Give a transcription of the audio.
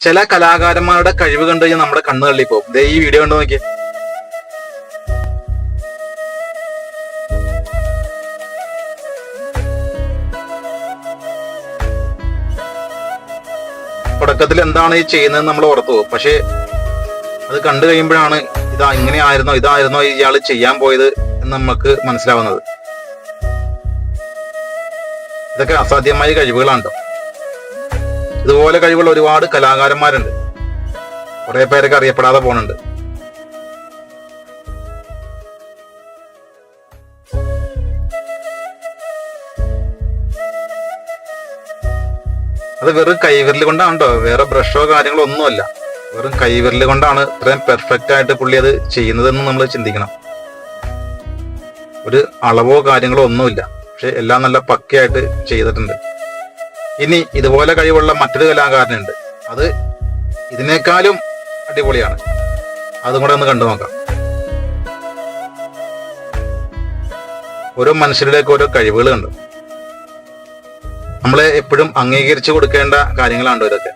ചില കലാകാരന്മാരുടെ കഴിവ് കണ്ടു കഴിഞ്ഞാൽ നമ്മുടെ കണ്ണ് തള്ളിപ്പോകും. ദേ ഈ വീഡിയോ കണ്ടു നോക്കിയേ. തുടക്കത്തിൽ എന്താണ് ഈ ചെയ്യുന്നത് നമ്മൾ ഓർത്തു പോകും. പക്ഷെ അത് കണ്ടു കഴിയുമ്പോഴാണ് ഇതായിരുന്നോ ഇയാൾ ചെയ്യാൻ പോയത് എന്ന് നമുക്ക് മനസ്സിലാവുന്നത്. ഇതൊക്കെ അസാധ്യമായ കഴിവുകളാണോ. ഇതുപോലെ കഴിവുള്ള ഒരുപാട് കലാകാരന്മാരുണ്ട്. കുറെ പേരൊക്കെ അറിയപ്പെടാതെ പോണുണ്ട്. അത് വെറും കൈവിരൽ കൊണ്ടാണോ, വേറെ ബ്രഷോ കാര്യങ്ങളോ ഒന്നുമല്ല. വെറും കൈവിരൽ കൊണ്ടാണ് ഇത്രയും പെർഫെക്റ്റ് ആയിട്ട് പുള്ളി അത് ചെയ്യുന്നതെന്ന് നമ്മൾ ചിന്തിക്കണം. ഒരു അളവോ കാര്യങ്ങളോ ഒന്നുമില്ല, പക്ഷെ എല്ലാം നല്ല പക്കയായിട്ട് ചെയ്തിട്ടുണ്ട്. ഇനി ഇതുപോലെ കഴിവുള്ള മറ്റൊരു കലാകാരനുണ്ട്. അത് ഇതിനേക്കാളും അടിപൊളിയാണ്. അതും കൂടെ ഒന്ന് കണ്ടു നോക്കാം. ഓരോ മനുഷ്യരുടെയൊക്കെ ഓരോ കഴിവുകൾ കണ്ടു. നമ്മളെ എപ്പോഴും അംഗീകരിച്ചു കൊടുക്കേണ്ട കാര്യങ്ങളാണ് ഇതൊക്കെ.